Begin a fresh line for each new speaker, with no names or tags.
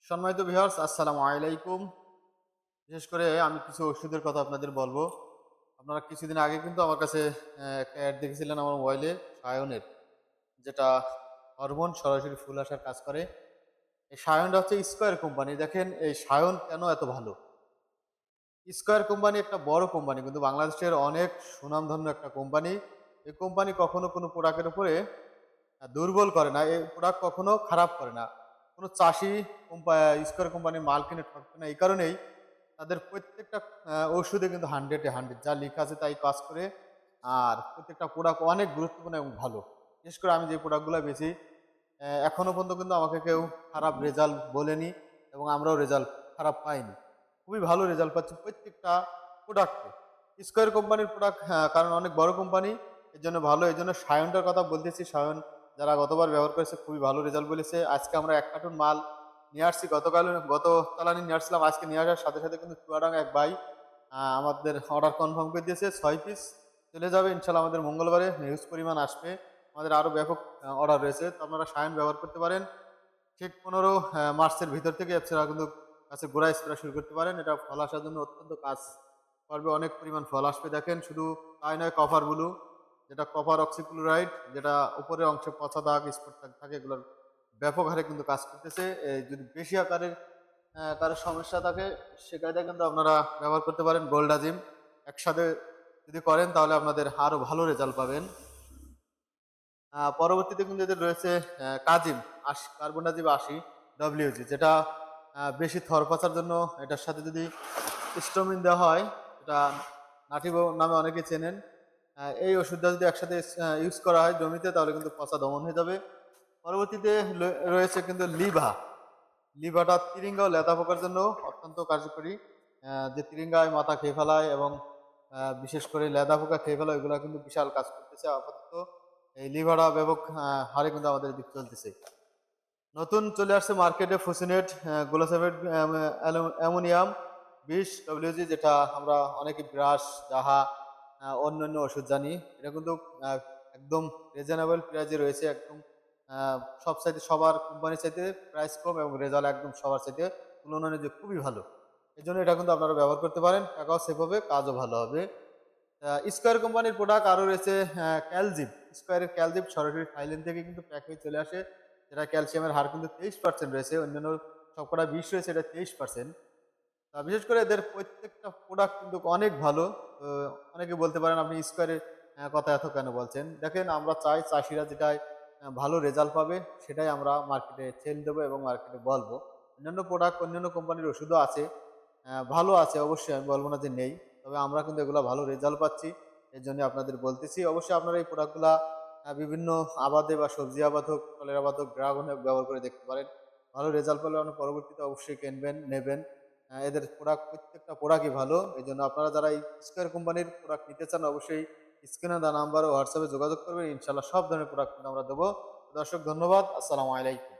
সম্মানিত ভিউয়ার্স, আসসালামু আলাইকুম। বিশেষ করে আমি কিছু ওষুধের কথা আপনাদের বলবো। আপনারা কিছুদিন আগে কিন্তু আমার কাছে একটা অ্যাড দেখেছিলেন আমার মোবাইলে সায়নের, যেটা হরমোন সরাসরি ফুল আসার কাজ করে। এই সায়নটা হচ্ছে স্কয়ার কোম্পানি। দেখেন এই সায়ন কেন এত ভালো? স্কয়ার কোম্পানি একটা বড় কোম্পানি, কিন্তু বাংলাদেশের অনেক সুনামধন্য একটা কোম্পানি। এই কোম্পানি কখনো কোনো প্রোডাক্টের উপরে দুর্বল করে না। এই প্রোডাক্ট কখনো খারাপ করে না। কোনো চাষি স্কয়ার কোম্পানির মাল কিনে ঠকবে না। এই কারণেই তাদের প্রত্যেকটা ওষুধে কিন্তু 100 এ 100 যা লিখা আছে তাই কাজ করে। আর প্রত্যেকটা প্রোডাক্ট অনেক গুরুত্বপূর্ণ এবং ভালো। বিশেষ করে আমি যে প্রোডাক্টগুলা বেচি, এখনো পর্যন্ত কিন্তু আমাকে কেউ খারাপ রেজাল্ট বলেনি এবং আমরাও রেজাল্ট খারাপ পাইনি। খুবই ভালো রেজাল্ট পাচ্ছি প্রত্যেকটা প্রোডাক্টে। স্কয়ার কোম্পানির প্রোডাক্ট, কারণ অনেক বড় কোম্পানি, এজন্য ভালো। এজন্য সায়নটার কথা বলতেছি। সায়ন যারা গতবার ব্যবহার করেছে খুবই ভালো রেজাল্ট বলেছে। আজকে আমরা ১ কার্টুন মাল নিয়ে আসছি। গতকালই নিয়ে আসছিলাম। আজকে নিয়ে আসার সাথে, সাথে কিন্তু চুয়াডাঙ্গা এক ভাই আমাদের অর্ডার কনফার্ম করে দিয়েছে। ৬ পিস চলে যাবে ইনশাআল্লাহ আমাদের মঙ্গলবারে। হিউজ পরিমাণ আসবে। আমাদের আরো ব্যাপক অর্ডার রয়েছে। তো আপনারা সায়ন ব্যবহার করতে পারেন। ঠিক ১৫ মার্চের ভিতর থেকে আপনারা কিন্তু গাছের গোড়ায় স্প্রে শুরু করতে পারেন। এটা ফল আসার জন্য অত্যন্ত কাজ করবে। অনেক পরিমাণ ফল আসবে। দেখেন শুধু তাই নয়, কপার ব্লু, যেটা কপার অক্সিক্লোরাইড, যেটা উপরের অংশে পচা দাগ স্পট থাকে, এগুলোর ব্যাপক হারে কিন্তু কাজ করতেছে। যদি বেশি আকারের কারো সমস্যা থাকে, সেটাতে কিন্তু আপনারা ব্যবহার করতে পারেন গোল্ডাজিম। একসাথে যদি করেন তাহলে আপনাদের আরো ভালো রেজাল্ট পাবেন। পরবর্তীতে কিন্তু এদের রয়েছে কাজিম কার্বনডাজিম ৮০ ডব্লিউজি, যেটা বেশি থরপাচার জন্য। এটার সাথে যদি স্টোমিন দেওয়া হয়, এটা নাটিভো নামে অনেকে চেনেন। এই ওষুধটা যদি একসাথে ইউজ করা হয় জমিতে, তাহলে কিন্তু পচা দমন হয়ে যাবে। পরবর্তীতে রয়েছে কিন্তু লিভাটা তিরিঙ্গা ও লেদা পোকার জন্য অত্যন্ত কার্যকরী। যে তিরিঙ্গায় মাথা খেয়ে ফেলায় এবং বিশেষ করে লেদা পোকা খেয়ে ফেলা, এগুলো কিন্তু বিশাল কাজ করতেছে। আপাতত এই লিভারা ব্যাপক হারে কিন্তু আমাদের দিক চলতেছে। নতুন চলে আসছে মার্কেটে ফুসিনেট গ্লোসামেট অ্যামোনিয়াম ২০ ডব্লিউজি, যেটা আমরা অনেকে ব্রাশ, জাহা, অন্যান্য ওষুধ জানি। এটা কিন্তু আহ, একদম রিজনেবল প্রাইজে রয়েছে। একদম সব চাইতে, সবার কোম্পানির চাইতে প্রাইস কম এবং রেজাল্ট একদম সবার চাইতে তুলনায় যে খুবই ভালো। এই জন্য এটা কিন্তু আপনারা ব্যবহার করতে পারেন। টাকাও সেভ হবে, কাজও ভালো হবে। স্কয়ার কোম্পানির প্রোডাক্ট আরও রয়েছে ক্যালজিম। স্কয়ারের ক্যালজিম সরাসরি থাইল্যান্ড থেকে কিন্তু প্যাক হয়ে চলে আসে, যেটা ক্যালসিয়ামের হার কিন্তু 23% রয়েছে। অন্যান্য সবকটা ২০ রয়েছে, এটা 23%। বিশেষ করে এদের প্রত্যেকটা প্রোডাক্ট কিন্তু অনেক ভালো। তো অনেকে বলতে পারেন আপনি স্কয়ারের কথা এত কেন বলছেন? দেখেন, আমরা চাই চাষিরা যেটাই ভালো রেজাল্ট পাবে সেটাই আমরা মার্কেটে সেল দেবো এবং মার্কেটে বলবো। অন্যান্য প্রোডাক্ট, অন্যান্য কোম্পানির ওষুধও আছে, ভালো আছে অবশ্যই, আমি বলবো না যে নেই। তবে আমরা কিন্তু এগুলা ভালো রেজাল্ট পাচ্ছি। এর জন্য আপনাদের বলতেছি। অবশ্যই আপনারা এই প্রোডাক্টগুলা বিভিন্ন আবাদে বা সবজি আবাদ হোক, ফলের আবাদ হোক, ড্রাগন হোক, ব্যবহার করে দেখতে পারেন। ভালো রেজাল্ট পেলে আপনি পরবর্তীতে অবশ্যই কিনবেন, নেবেন। এদের প্রোডাক্ট প্রত্যেকটা প্রোডাক্টই ভালো। এজন্য আপনারা যারা এই স্কয়ার কোম্পানির প্রোডাক্ট নিতে চান, অবশ্যই স্ক্রিনে দেওয়া নাম্বার ও হোয়াটসঅ্যাপে যোগাযোগ করবেন। ইনশাআল্লাহ সব ধরনের প্রোডাক্ট কিন্তু আমরা দেবো। দর্শক, ধন্যবাদ। আসসালামু আলাইকুম।